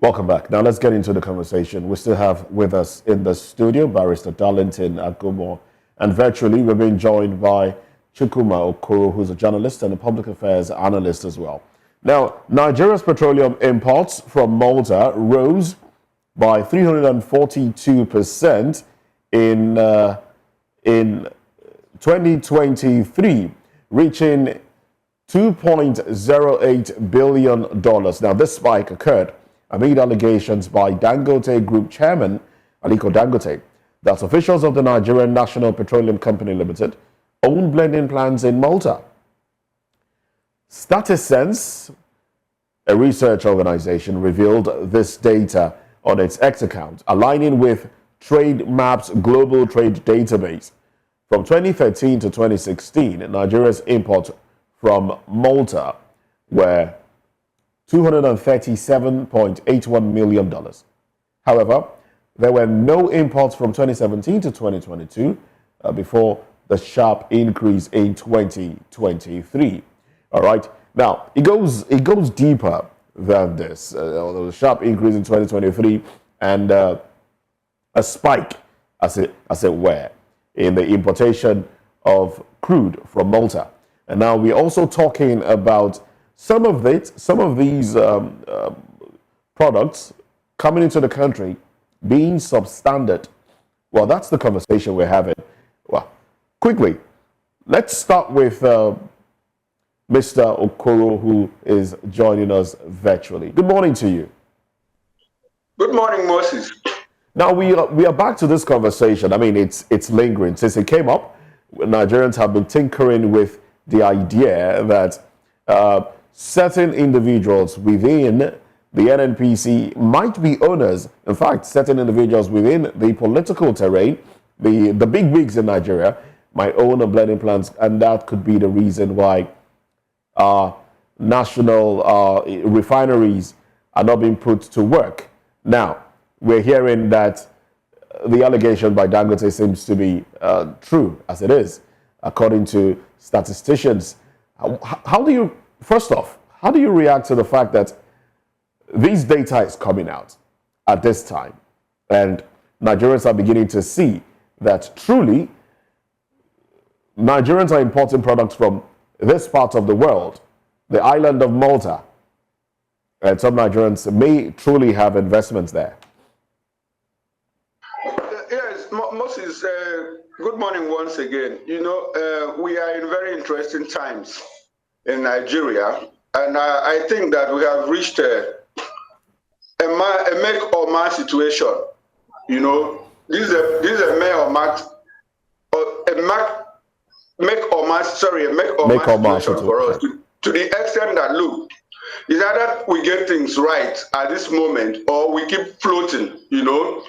Welcome back. Now let's get into the conversation. We still have with us in the studio Barrister Darlington Agumo, and virtually we're being joined by Shettima, who's a journalist and a public affairs analyst as well. Now, Nigeria's petroleum imports from Malta rose by 342% in 2023, reaching $2.08 billion. Now, this spike occurred amid allegations by Dangote Group Chairman Aliko Dangote that officials of the Nigerian National Petroleum Company Limited own blending plants in Malta. StatusSense, a research organization, revealed this data on its X account, aligning with TradeMap's global trade database. From 2013 to 2016, Nigeria's imports from Malta were $237.81 million. However, there were no imports from 2017 to 2022 before the sharp increase in 2023. All right. Now, it goes deeper than this. The sharp increase in 2023 and a spike, as it were, in the importation of crude from Malta. And now we're also talking about some of these products coming into the country being substandard. Well, that's the conversation we're having. Well, quickly, let's start with Mr. Okoro, who is joining us virtually. Good morning to you. Good morning, Moses. Now we are back to this conversation. I mean, it's lingering since it came up. Nigerians have been tinkering with the idea that certain individuals within the NNPC might be owners. In fact, certain individuals within the political terrain, the big wigs in Nigeria, might own a blending plants, and that could be the reason why national refineries are not being put to work. Now, we're hearing that the allegation by Dangote seems to be true, as it is, according to statisticians. How do you react to the fact that this data is coming out at this time, and Nigerians are beginning to see that truly Nigerians are importing products from this part of the world, the island of Malta, and some Nigerians may truly have investments there? Yes, Moses, good morning once again. You know, we are in very interesting times in Nigeria, and I think that we have reached a make or match situation. You know, this is a make or match situation for us to the extent that, look, is either we get things right at this moment or we keep floating, you know,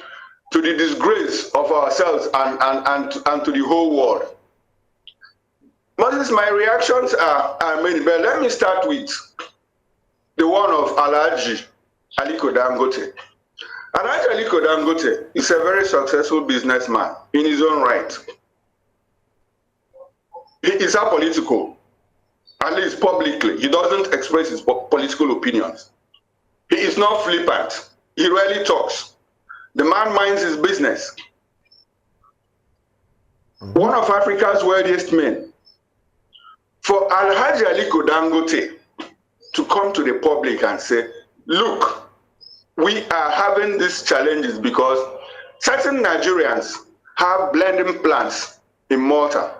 to the disgrace of ourselves and to the whole world. Moses, my reactions are many, but let me start with the one of Alhaji Aliko Dangote. Alhaji Aliko Dangote is a very successful businessman in his own right. He is apolitical, at least publicly. He doesn't express his political opinions. He is not flippant. He rarely talks. The man minds his business. One of Africa's wealthiest men. For Alhaji Aliko Dangote to come to the public and say, look, we are having these challenges because certain Nigerians have blending plants in Malta.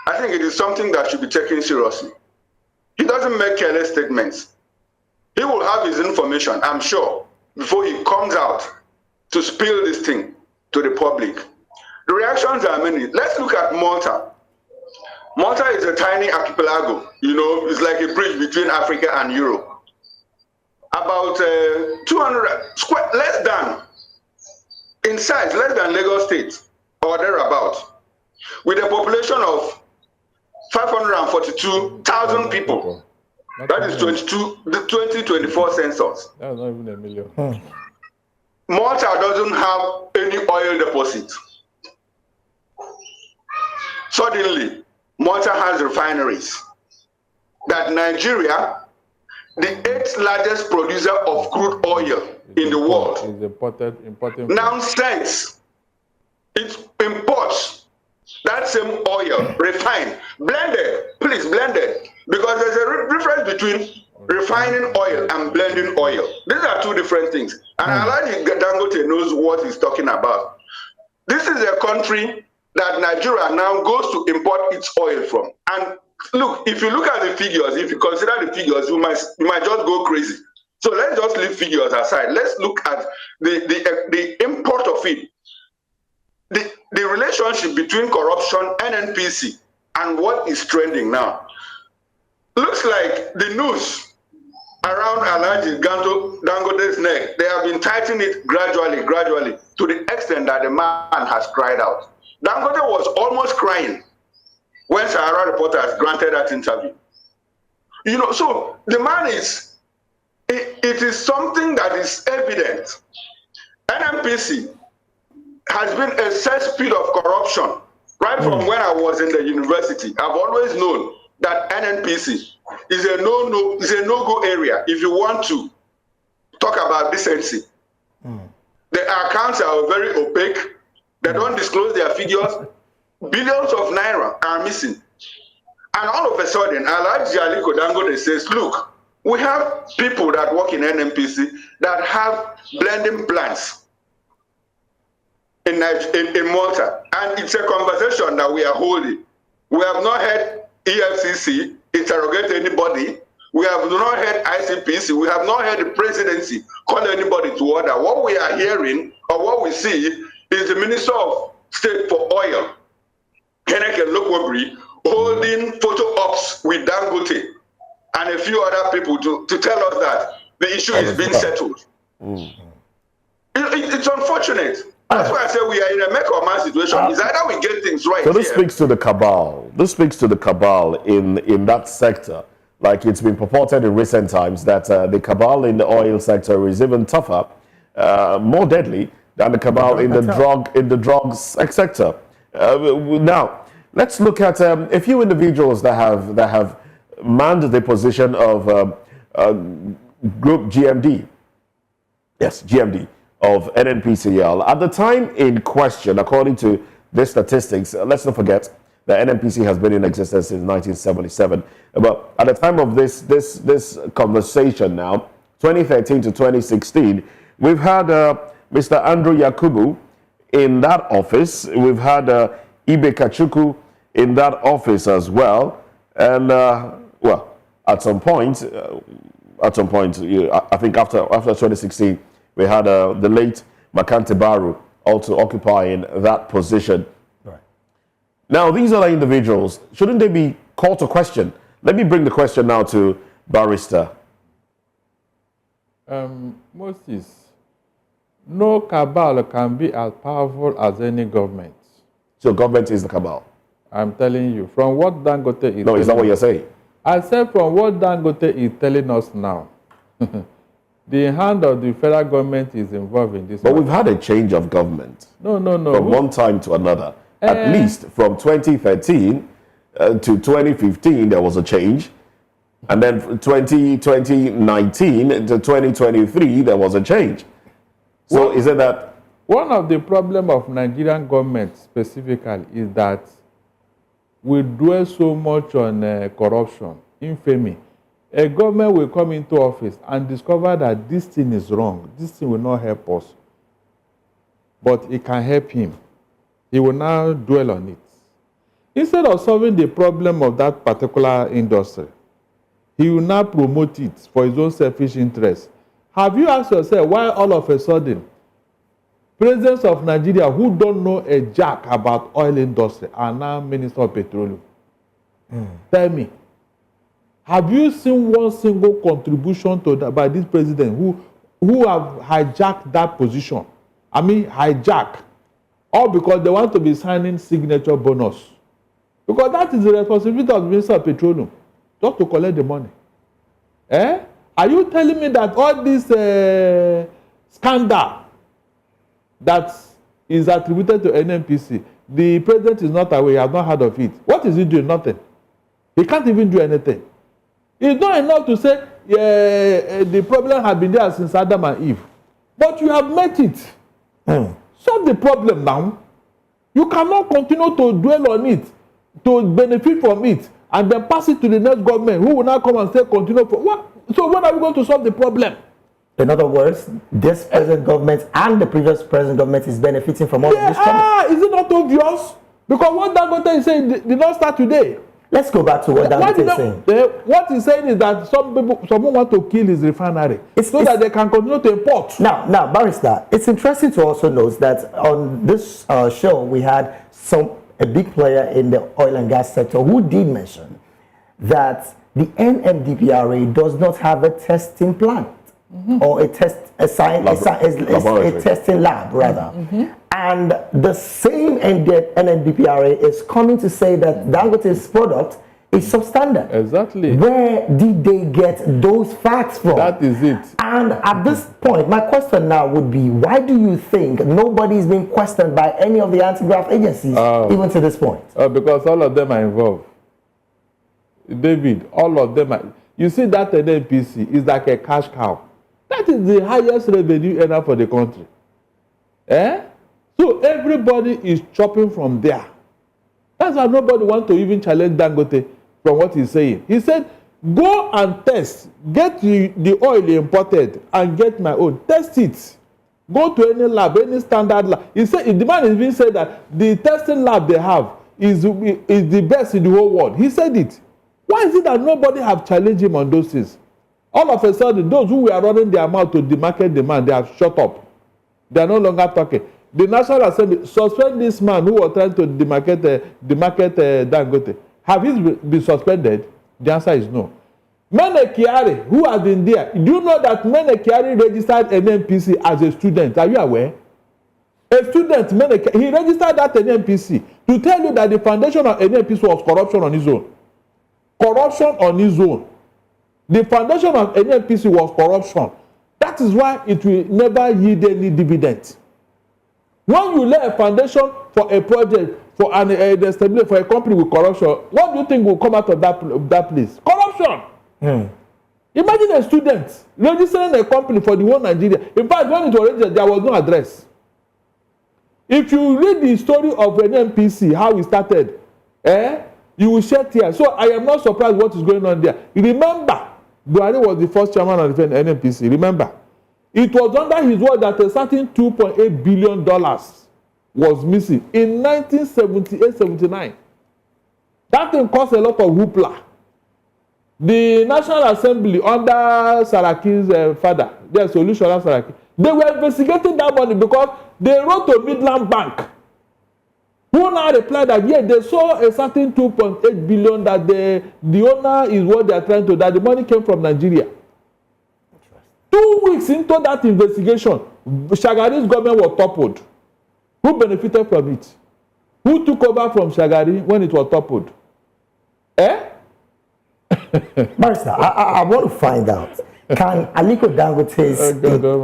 I think it is something that should be taken seriously. He doesn't make careless statements. He will have his information, I'm sure, before he comes out to spill this thing to the public. The reactions are many. Let's look at Malta. Malta is a tiny archipelago. You know, it's like a bridge between Africa and Europe. About 200 square, less than, in size, less than Lagos State or thereabout, with a population of 542,000 people. That is the 2024 census. That's not even a million. Malta doesn't have any oil deposit. Suddenly, Malta has refineries that Nigeria the 8th largest producer of crude oil in the world. It's important. Now since it imports that same oil, refined, blended, please blended, because there's a difference between refining oil and blending oil. These are two different things. And Alhaji Dangote knows what he's talking about. This is a country that Nigeria now goes to import its oil from. And look, if you look at the figures, if you consider the figures, you might just go crazy. So let's just leave figures aside. Let's look at the import of it. The relationship between corruption, NNPC, and what is trending now. Looks like the noose around Alhaji Dangote's neck, they have been tightening it gradually, to the extent that the man has cried out. Dangote was almost crying when Sahara Reporters granted that interview. You know, so the man is, it is something that is evident. NNPC has been a cesspit of corruption right from when I was in the university. I've always known that NNPC is a no-go area if you want to talk about decency. The accounts are very opaque. They don't disclose their figures. Billions of naira are missing. And all of a sudden, Alhaji Aliko Dangote says, look, we have people that work in NNPC that have blending plants in Malta. And it's a conversation that we are holding. We have not heard EFCC interrogate anybody. We have not heard ICPC. We have not heard the presidency call anybody to order. What we are hearing or what we see is the Minister of State for Oil, Kenneth Lokwobri, holding photo ops with Dangote and a few other people to tell us that the issue is being settled. It's unfortunate. That's why I say we are in a make or man situation. It's either we get things right. So this speaks to the cabal. This speaks to the cabal in that sector. Like it's been purported in recent times that the cabal in the oil sector is even tougher, more deadly than the cabal in the drugs sector. Now, let's look at a few individuals that have manned the position of Group GMD. Yes, GMD of NNPCL. At the time in question, according to the statistics, let's not forget that NNPC has been in existence since 1977. But at the time of this conversation now, 2013 to 2016, we've had Mr. Andrew Yakubu in that office. We've had Ibe Kachuku in that office as well. And, well, at some point, I think after 2016, we had the late Makante Baru also occupying that position. Right. Now, these other individuals, shouldn't they be called to question? Let me bring the question now to Barrister. Moses, no cabal can be as powerful as any government. So government is the cabal? I'm telling you, from what Dangote is No, is that what you're saying? I said from what Dangote is telling us now. The hand of the federal government is involved in this. But we've had a change of government. No. From one time to another. At least from 2013 to 2015, there was a change. And then from 2019 to 2023, there was a change. So is it that... One of the problems of Nigerian government specifically is that we dwell so much on corruption, infamy. A government will come into office and discover that this thing is wrong. This thing will not help us. But it can help him. He will now dwell on it. Instead of solving the problem of that particular industry, he will now promote it for his own selfish interest. Have you asked yourself why all of a sudden, presidents of Nigeria who don't know a jack about oil industry are now Minister of Petroleum? Tell me. Have you seen one single contribution to that by this president who have hijacked that position? I mean, hijack. All because they want to be signing signature bonus. Because that is the responsibility of the Minister of Petroleum, just to collect the money. Are you telling me that all this scandal that is attributed to NNPC, the president is not aware, he has not heard of it? What is he doing? Nothing. He can't even do anything. It's not enough to say the problem has been there since Adam and Eve. But you have met it. Solve the problem now. You cannot continue to dwell on it, to benefit from it, and then pass it to the next government, who will now come and say continue for what? So when are we going to solve the problem? In other words, this present government and the previous present government is benefiting from all of this trouble. Is it not obvious? Because what Dangote is saying did not start today. Let's go back to what Dangote is saying. What he's saying is that someone want to kill his refinery so that they can continue to import. Now, Barrister, it's interesting to also note that on this show we had a big player in the oil and gas sector who did mention that the NMDPRA does not have a testing plant or a testing lab rather. And the same NMDPRA is coming to say that Dangote's product is substandard. Exactly. Where did they get those facts from? That is it. And at this point, my question now would be, why do you think nobody is being questioned by any of the anti-graft agencies, even to this point? Because all of them are involved. David, all of them are. You see, that NNPC is like a cash cow. That is the highest revenue earner for the country. So everybody is chopping from there. That's why nobody wants to even challenge Dangote from what he's saying. He said, go and test. Get the oil imported and get my own. Test it. Go to any lab, any standard lab. He said, the man is even said that the testing lab they have is the best in the whole world. He said it. Why is it that nobody have challenged him on those things? All of a sudden, those who were running their mouth to demarcate the man, they have shut up. They are no longer talking. The National Assembly suspend this man who was trying to demarcate Dangote. Have he been suspended? The answer is no. Mene Kyari, who has been there, do you know that Mene Kyari registered NNPC as a student? Are you aware? A student, he registered that NNPC to tell you that the foundation of NNPC was corruption on his own. Corruption on his own. The foundation of NNPC was corruption. That is why it will never yield any dividend. When you lay a foundation for a project, for for a company with corruption, what do you think will come out of that place? Corruption. Imagine a student registering a company for the whole Nigeria. In fact, when it was registered, there was no address. If you read the story of NNPC, how it started, you will shed tears. So I am not surprised what is going on there. Remember, Buhari was the first chairman of the NNPC. Remember, it was under his word that a certain $2.8 billion was missing in 1978-79. That thing caused a lot of hoopla. The National Assembly under Saraki's father, their solution of Saraki, they were investigating that money because they wrote to Midland Bank, who now replied that yeah, they saw a certain 2.8 billion that the owner is what they are trying to, that the money came from Nigeria. 2 weeks into that investigation, Shagari's government was toppled. Who benefited from it? Who took over from Shagari when it was toppled? Barrister, I want to find out, can Aliko Dangote's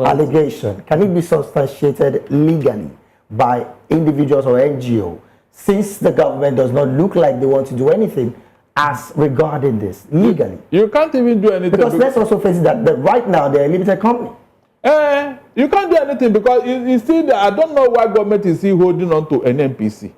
allegation, can it be substantiated legally by individuals or NGO, since the government does not look like they want to do anything as regarding this legally? You can't even do anything. Because let's also face it that right now they're a limited company. You can't do anything because you see, I don't know why government is still holding on to an NPC.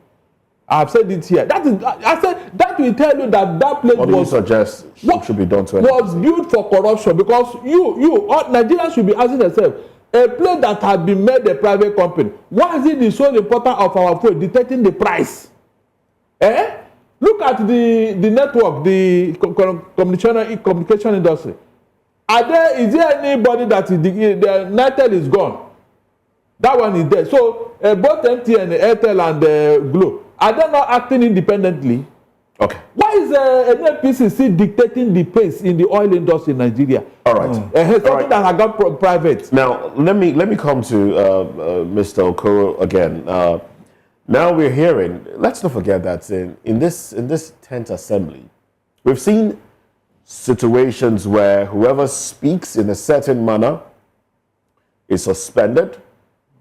I've said it here. I said that will tell you that place what do you suggest should be done to it? Was built for corruption, because Nigerians should be asking themselves, a place that has been made a private company, why is it the sole importer of our food dictating the price? Look at the network, the communication industry. Is there anybody that the Nitel is gone? That one is there. So both MTN, Airtel, and Glo, are they not acting independently? Okay. Why is NNPC still dictating the pace in the oil industry in Nigeria? All right. Something that has gone private. Now, let me come to Mr. Okoro again. Now we're hearing, let's not forget that in this 10th assembly, we've seen situations where whoever speaks in a certain manner is suspended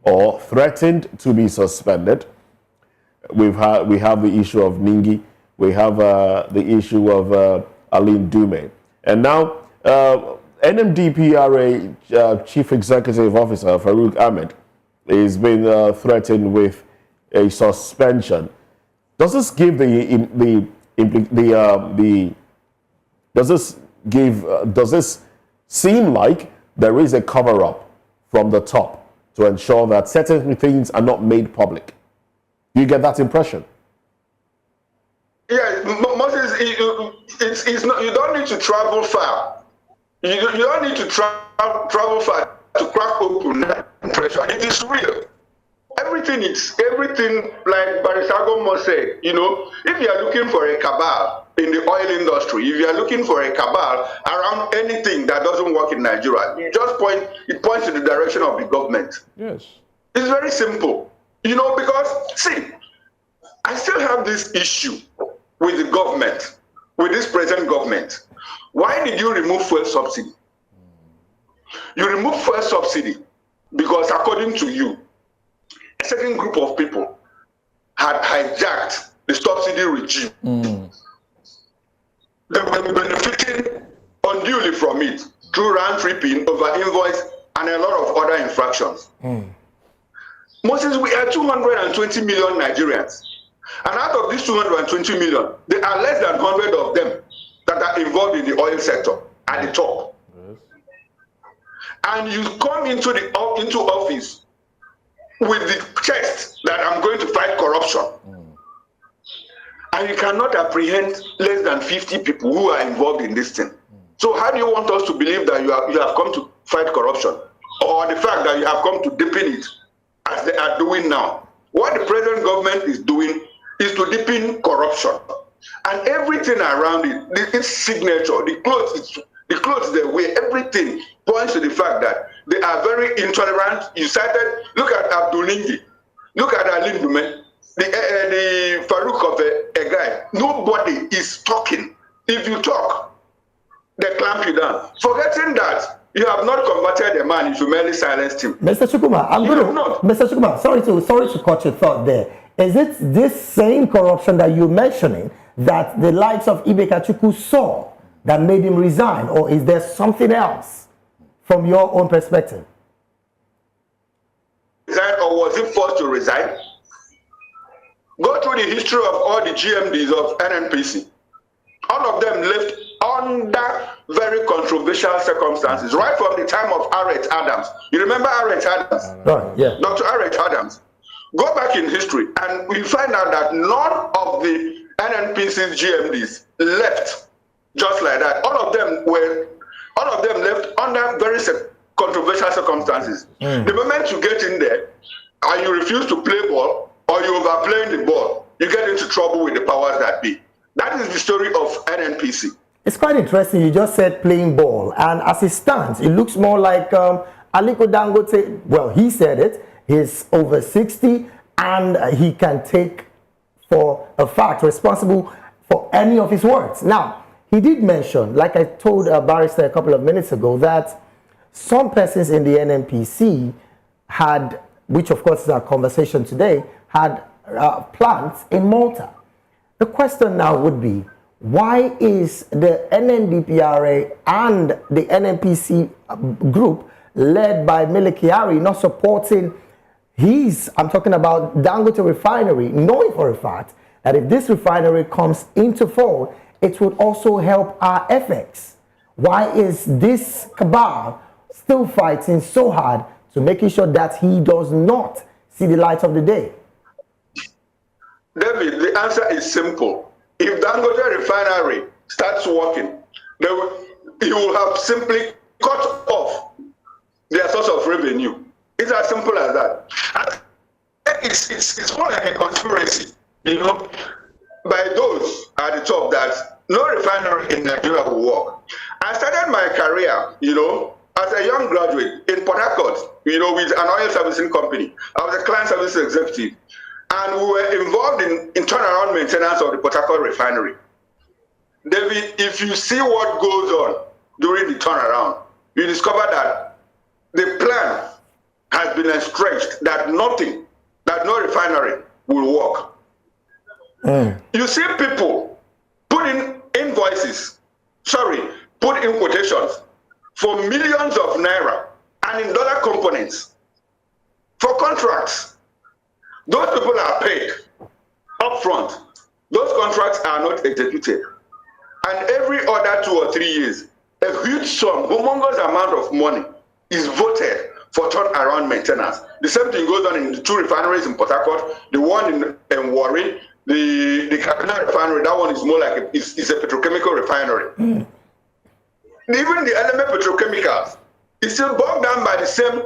or threatened to be suspended. We have the issue of Ningi. We have the issue of Aline Dume. And now NMDPRA Chief Executive Officer Farouk Ahmed is being threatened with a suspension. Does this give does this seem like there is a cover-up from the top to ensure that certain things are not made public? Do you get that impression? Yeah, Moses, it's not, you don't need to travel far. You don't need to travel far to crack open that impression. It is real. Everything, like Barisago said, you know, if you are looking for a cabal in the oil industry, if you are looking for a cabal around anything that doesn't work in Nigeria, it points in the direction of the government. Yes. It's very simple. You know, because, see, I still have this issue with the government, with this present government. Why did you remove fuel subsidy? You removed fuel subsidy because, according to you, a certain group of people had hijacked the subsidy regime. They were benefiting unduly from it through round-tripping, over-invoice, and a lot of other infractions. Moses, we are 220 million Nigerians. And out of these 220 million, there are less than 100 of them that are involved in the oil sector at the top. Yes. And you come into office with the chest that I'm going to fight corruption. And you cannot apprehend less than 50 people who are involved in this thing. So how do you want us to believe that you have come to fight corruption? Or the fact that you have come to deepen it as they are doing now? What the present government is doing is to deepen corruption. And everything around it, its signature, the clothes they wear, everything points to the fact that they are very intolerant. You cited, look at Abdul-Lingi, look at Alim Dume, the Farouk of a guy. Nobody is talking. If you talk, they clamp you down. Forgetting that you have not converted a man, you merely silenced him. Mr. Chukwuma, Mr. Chukwuma, sorry to cut your thought there. Is it this same corruption that you're mentioning that the likes of Ibeka Chukwu saw that made him resign, or is there something else from your own perspective? Resign, or was he forced to resign? Go through the history of all the GMDs of NNPC. All of them left under very controversial circumstances, right from the time of Arrett Adams. You remember Arrett Adams? Right, yeah. Dr. Arrett Adams. Go back in history and we find out that none of the NNPC's GMDs left just like that. All of them left under very controversial circumstances. The moment you get in there and you refuse to play ball, or you overplaying the ball, you get into trouble with the powers that be. That is the story of NNPC. It's quite interesting. You just said playing ball, and as it stands, it looks more like Aliko Dangote. Well, he said it. He's over 60, and he can take, for a fact, responsible for any of his words. Now, he did mention, like I told Barrister a couple of minutes ago, that some persons in the NNPC had, which of course is our conversation today, had plants in Malta. The question now would be, why is the NNDPRA and the NNPC group led by Mele Kyari not supporting I'm talking about Dangote refinery, knowing for a fact that if this refinery comes into fold, it would also help our FX? Why is this cabal still fighting so hard to making sure that he does not see the light of the day? David, the answer is simple. If Dangote refinery starts working, he will have simply cut off their source of revenue. It's as simple as that. It's more like a conspiracy, you know, by those at the top that no refinery in Nigeria will work. I started my career, you know, as a young graduate in Port Harcourt, you know, with an oil servicing company. I was a client service executive, and we were involved in turnaround maintenance of the Port Harcourt refinery. David, if you see what goes on during the turnaround, you discover that the plan has been stretched, that no refinery will work. You see people put in quotations for millions of naira and in dollar components for contracts. Those people are paid upfront. Those contracts are not executed. And every other 2 or 3 years, a huge sum, humongous amount of money is voted for turnaround maintenance. The same thing goes on in the 2 refineries in Port Harcourt, the one in Warri, the Kaduna refinery. That one is more like it's a petrochemical refinery. Even the element petrochemicals is still bogged down by the same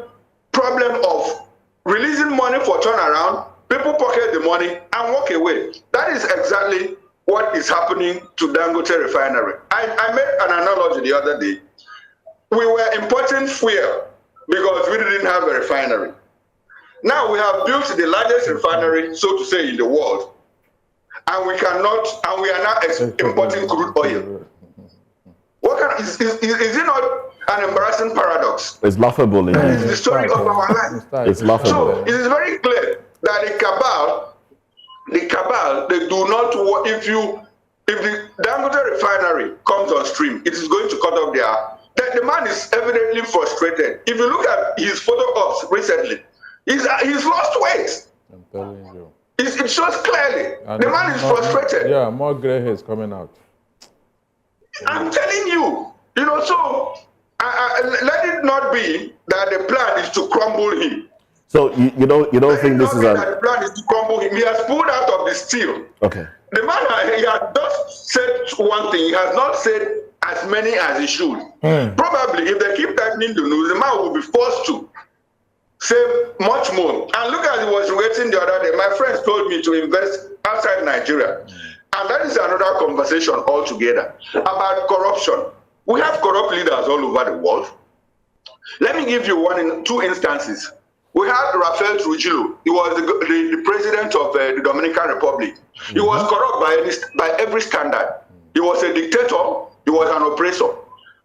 problem of releasing money for turnaround, people pocket the money and walk away. That is exactly what is happening to Dangote refinery. I made an analogy the other day. We were importing fuel because we didn't have a refinery. Now we have built the largest refinery, so to say, in the world, and we are now importing crude oil. What kind of, is it not an embarrassing paradox? It's laughable. It's the story of our life. It's laughable. So it is very clear that the cabal, they do not. If the Dangote refinery comes on stream, it is going to cut off the man is evidently frustrated. If you look at his photo ops recently, he's lost weight. I'm telling you. It shows clearly. And the man is frustrated. Yeah, more gray hair is coming out. I'm telling you, so let it not be that the plan is to crumble him. So you don't think this is the plan is to crumble him. He has pulled out of the steel. Okay. The man, he has just said one thing. He has not said as many as he should. Probably, if they keep tightening the news, the man will be forced to say much more. And look at he was waiting the other day. My friends told me to invest outside Nigeria. And that is another conversation altogether about corruption. We have corrupt leaders all over the world. Let me give you 2 instances. We had Rafael Trujillo. He was the president of the Dominican Republic. He was corrupt by every standard. He was a dictator. He was an oppressor.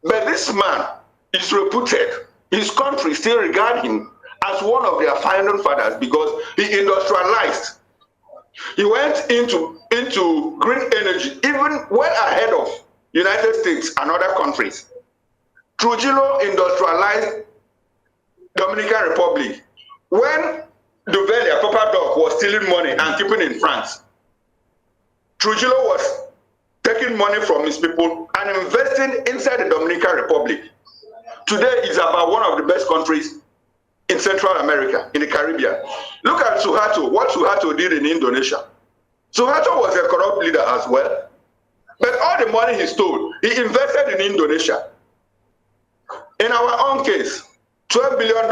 But this man is reputed. His country still regard him as one of their founding fathers because he industrialized. He went into green energy, even well ahead of United States and other countries. Trujillo industrialized Dominican Republic. When Duvelia, Papa Doc, was stealing money and keeping in France, Trujillo was taking money from his people and investing inside the Dominican Republic. Today is about one of the best countries in Central America, in the Caribbean. Look at Suharto, what Suharto did in Indonesia. Suharto was a corrupt leader as well. But all the money he stole, he invested in Indonesia. In our own case, $12 billion,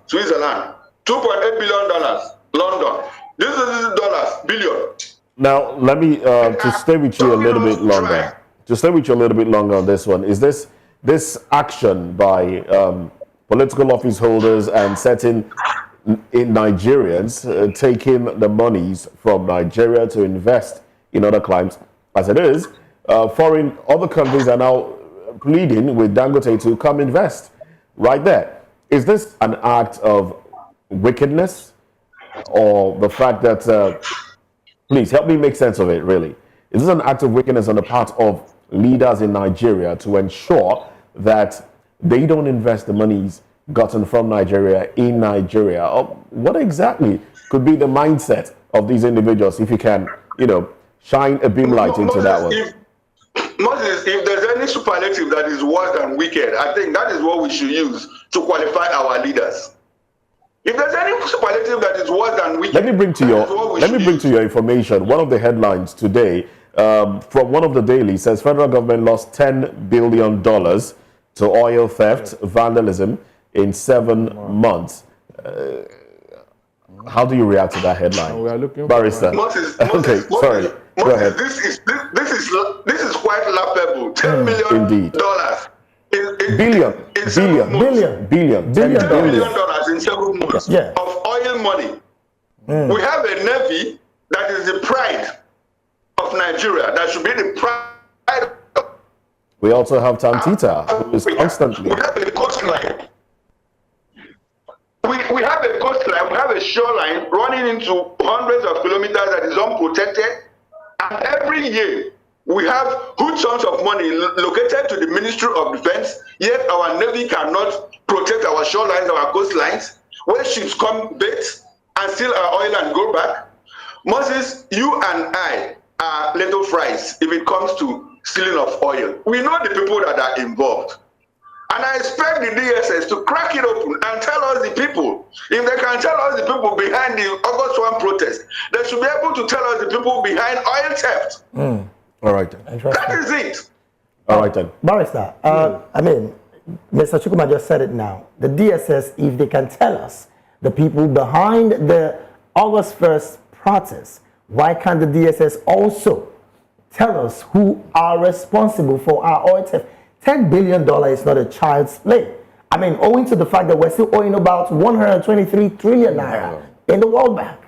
Switzerland, $2.8 billion, London. This is dollars, billion. Now, let me, to stay with you a little bit longer. To stay with you a little bit longer on this one, is this action by political office holders and certain Nigerians taking the monies from Nigeria to invest in other climes, as it is, other countries are now pleading with Dangote to come invest right there. Is this an act of wickedness or the fact that, please help me make sense of it, really. Is this an act of wickedness on the part of leaders in Nigeria to ensure that they don't invest the monies gotten from Nigeria in Nigeria? Or what exactly could be the mindset of these individuals, if you can, shine a beam light into that one? Moses, if there's any superlative that is worse than wicked, I think that is what we should use to qualify our leaders. If there's any superlative that is worse than wicked, let me bring to your information. One of the headlines today from one of the dailies says federal government lost $10 billion to oil theft, vandalism in 7 months. How do you react to that headline, we are looking Barrister? Moses, sorry. Go ahead. This is quite laughable. $10 million. Indeed. Billion in 7 months of oil money. We have a navy that is the pride of Nigeria. That should be the pride. We also have Tantita, who is constantly. We have a coastline. We have a coastline. We have a shoreline running into hundreds of kilometers that is unprotected. And every year, We have huge sums of money located to the Ministry of Defense, yet our Navy cannot protect our shorelines, our coastlines, where ships come bait and steal our oil and go back. Moses, you and I are little fries if it comes to stealing of oil. We know the people that are involved. And I expect the DSS to crack it open and tell us the people. If they can tell us the people behind the August 1 protest, they should be able to tell us the people behind oil theft. All right, then. That is it. All right, then. Barrister, I mean, Mr. Chukwuma just said it now. The DSS, if they can tell us the people behind the August 1st protest, why can't the DSS also tell us who are responsible for our oil theft? $10 billion is not a child's play. I mean, owing to the fact that we're still owing about 123 trillion naira in the World Bank.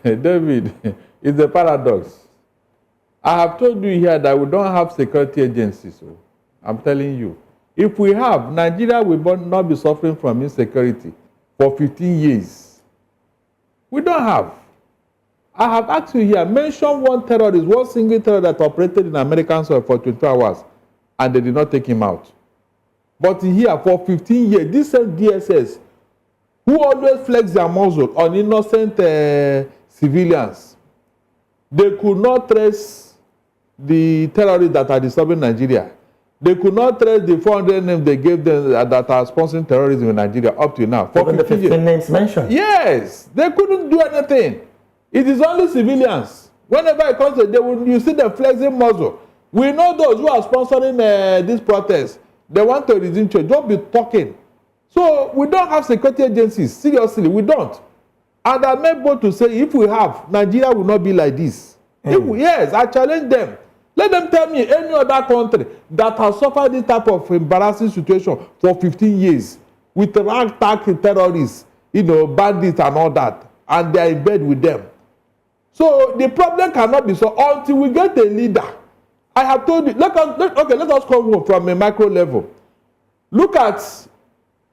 David, it's a paradox. I have told you here that we don't have security agencies. So I'm telling you, if we have, Nigeria will not be suffering from insecurity for 15 years. We don't have. I have asked you here, mention one terrorist, one single terrorist that operated in American soil for 24 hours, and they did not take him out. But here, for 15 years, this same DSS, who always flex their muzzle on innocent civilians, they could not trace the terrorists that are disturbing Nigeria. They could not trace the 400 names they gave them that are sponsoring terrorism in Nigeria up to now. Even the 15 names mentioned. Yes, they couldn't do anything. It is only civilians. Whenever it comes to you see them flexing muzzle. We know those who are sponsoring this protest. They want to resume change. Don't be talking. So we don't have security agencies. Seriously, we don't. And I make bold to say, if we have, Nigeria will not be like this. Yes, I challenge them. Let them tell me any other country that has suffered this type of embarrassing situation for 15 years with ragtag terrorists, bandits and all that, and they are in bed with them. So the problem cannot be solved until we get a leader. I have told you, let us come from a micro level. Look at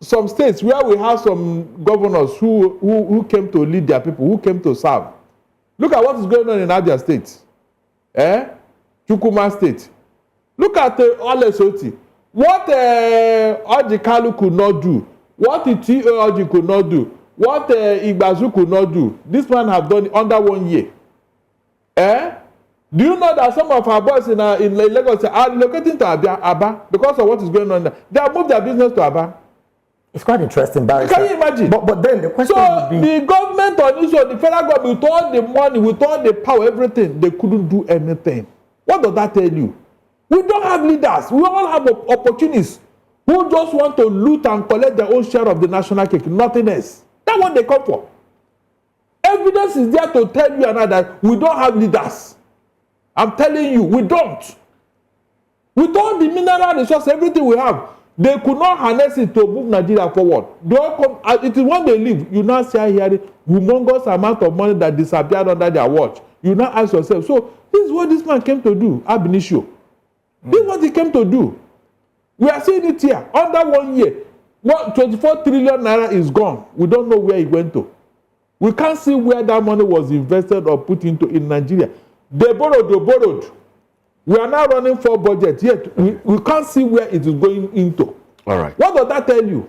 some states where we have some governors who came to lead their people, who came to serve. Look at what is going on in Abia State. Chukwuma State. Look at Olesoti. What Ojikalu could not do, what Oji could not do, what Igbazu could not do, this man have done it under 1 year. Do you know that some of our boys in Lagos are relocating to Aba because of what is going on there? They have moved their business to Aba. It's quite interesting, Barrister. Can you imagine? But then the question would be... the government on this one, the federal government, with all the money, with all the power, everything, they couldn't do anything. What does that tell you? We don't have leaders. We all have opportunists who just want to loot and collect their own share of the national cake. Nothing else. That's what they come for. Evidence is there to tell you and I that we don't have leaders. I'm telling you, we don't. With all the mineral resources, everything we have, they could not harness it to move Nigeria forward. They all come, it is when they leave, you now see here the humongous amount of money that disappeared under their watch. You now ask yourself, so this is what this man came to do, ab initio. This is what he came to do. We are seeing it here. Under 1 year, 24 trillion naira is gone. We don't know where it went to. We can't see where that money was invested or put into in Nigeria. They borrowed. We are now running for budget, yet we can't see where it is going into. All right. What does that tell you?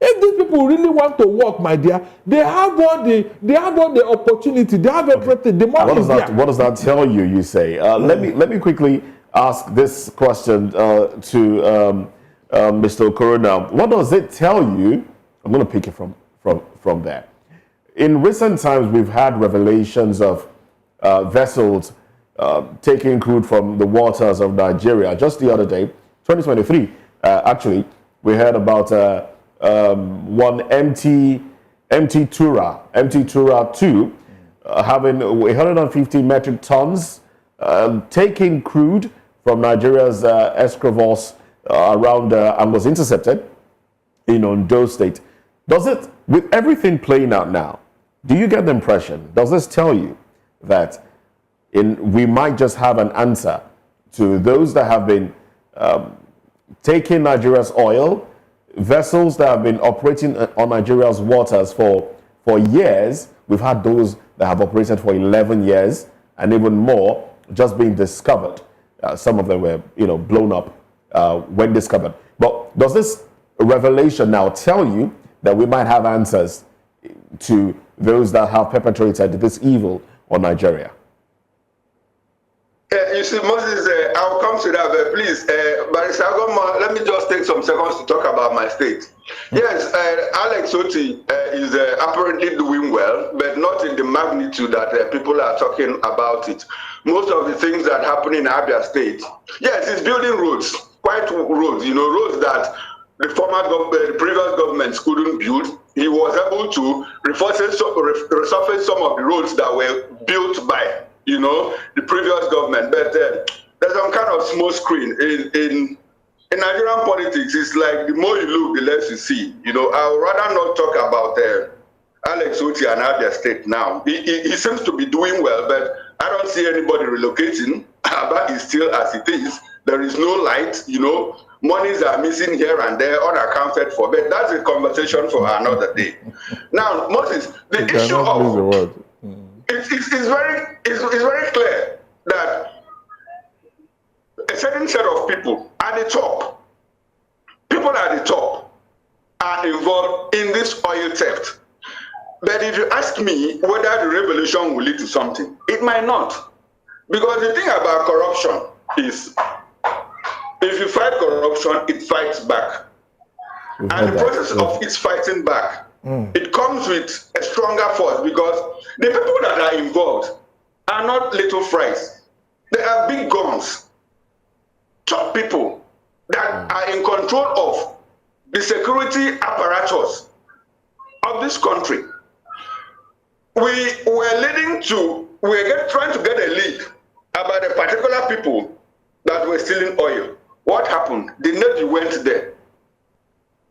If these people really want to work, my dear, they have all the opportunity, they have everything. The money is there. What does that tell you? You say. Let me quickly ask this question to Mr. Okoro. What does it tell you? I'm going to pick it from there. In recent times, we've had revelations of vessels taking crude from the waters of Nigeria. Just the other day, 2023, actually, we heard about one MT Tura 2 having 150 metric tons taking crude from Nigeria's Escravos around and was intercepted in Ondo State. Does it, with everything playing out now, do you get the impression, does this tell you that we might just have an answer to those that have been taking Nigeria's oil, vessels that have been operating on Nigeria's waters for years? We've had those that have operated for 11 years and even more just being discovered. Some of them were, blown up when discovered. But does this revelation now tell you that we might have answers to those that have perpetrated this evil on Nigeria? You see, Moses, I'll come to that, but please, Barrister Agoma, let me just take some seconds to talk about my state. Yes, Alex Oti is apparently doing well, but not in the magnitude that people are talking about it. Most of the things that happen in Abia State, yes, he's building roads, quite roads, roads that the former government, the previous governments couldn't build. He was able to resurface some of the roads that were built by the previous government, but there's some kind of small screen in Nigerian politics. It's like the more you look, the less you see. I would rather not talk about Alex Oti and Abia State now. He seems to be doing well, but I don't see anybody relocating. Aba is still as it is. There is no light. Monies are missing here and there, unaccounted for. But that's a conversation for another day. Now, Moses, the issue of it's very clear that a certain set of people at the top, are involved in this oil theft. But if you ask me whether the revolution will lead to something, it might not. Because the thing about corruption is, if you fight corruption, it fights back. And the process of its fighting back, it comes with a stronger force, because the people that are involved are not little fries. They are big guns, top people that are in control of the security apparatus of this country. We were trying to get a lead about the particular people that were stealing oil. What happened? The Navy went there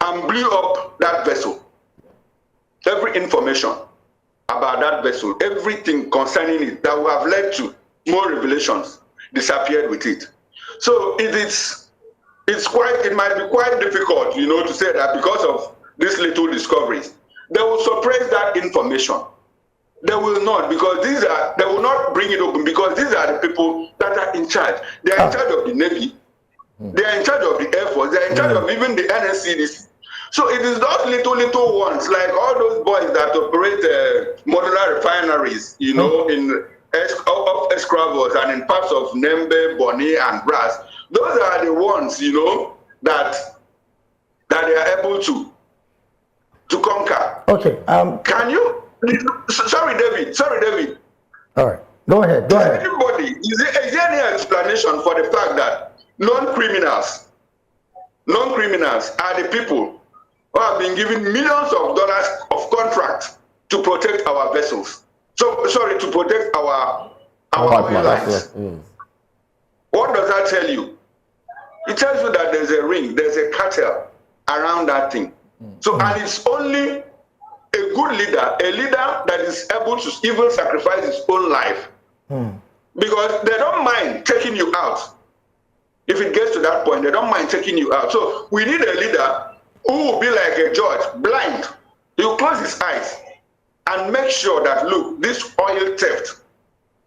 and blew up that vessel. Every information about that vessel, everything concerning it that would have led to more revelations, disappeared with it. So it might be quite difficult, to say that because of these little discoveries, they will suppress that information. They will not, because they will not bring it open, because these are the people that are in charge. They are in charge of the Navy. They are in charge of the Air Force. They are in charge of even the NSCDC. So it is those little ones, like all those boys that operate modular refineries, in Escravos and in parts of Nembe, Boni, and Brass. Those are the ones, that they are able to conquer. Okay. Can you? Sorry, David. All right. Go ahead. Everybody, is there any explanation for the fact that non-criminals are the people who have been given millions of dollars of contracts to protect our vessels? To protect our oil lines. What does that tell you? It tells you that there's a ring, there's a cartel around that thing. So, and it's only a good leader, a leader that is able to even sacrifice his own life. Because they don't mind taking you out. If it gets to that point, they don't mind taking you out. So we need a leader who will be like a judge, blind. He will close his eyes and make sure that, look, this oil theft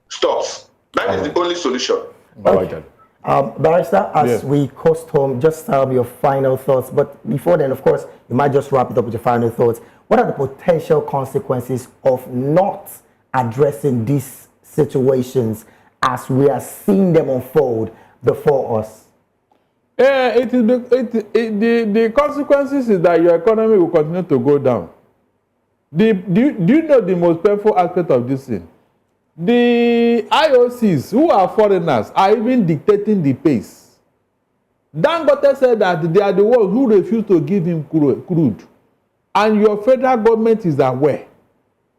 stops. That is the only solution. Okay. Barrister, as we coast home, just your final thoughts. But before then, of course, you might just wrap it up with your final thoughts. What are the potential consequences of not addressing these situations as we are seeing them unfold before us? The consequences is that your economy will continue to go down. Do you know the most painful aspect of this thing? The IOCs, who are foreigners, are even dictating the pace. Dangote said that they are the ones who refuse to give him crude. And your federal government is aware.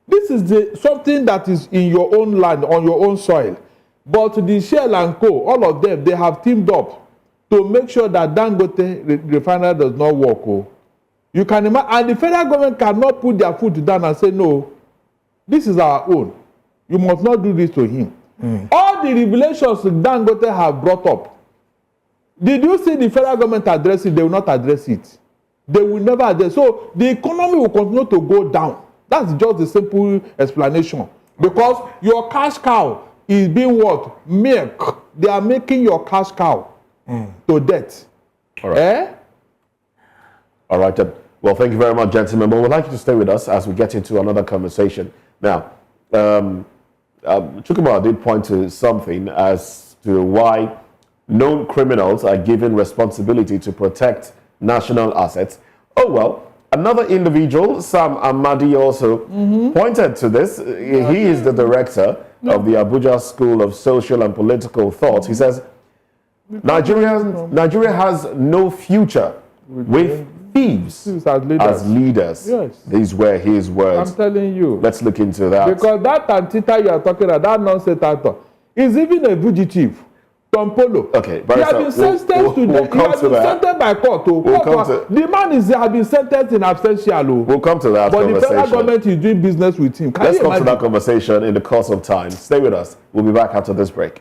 This is something that is in your own land, on your own soil. But the Shell and Co., all of them, they have teamed up to make sure that Dangote refinery does not work. You can imagine, and the federal government cannot put their foot down and say, no, this is our own. You must not do this to him. All the revelations Dangote have brought up, did you see the federal government address it? They will not address it. They will never address. So the economy will continue to go down. That's just the simple explanation. Because your cash cow is being what? Milk. They are making your cash cow to death. All right. All right. Well, thank you very much, gentlemen. But we'd like you to stay with us as we get into another conversation. Now, Chukwuma did point to something as to why known criminals are given responsibility to protect national assets. Oh, well, another individual, Sam Amadi, also pointed to this. He is the director of the Abuja School of Social and Political Thought. He says, Nigeria has no future with thieves as leaders. Yes. These were his words. I'm telling you. Let's look into that. Because that Antita you are talking about, that nonsense actor, is even a fugitive. Tompolo. Okay, he has been sentenced by court. The man has been sentenced in absentia. We'll come to that but conversation. The federal government is doing business with him. Let's come to that conversation in the course of time. Stay with us. We'll be back after this break.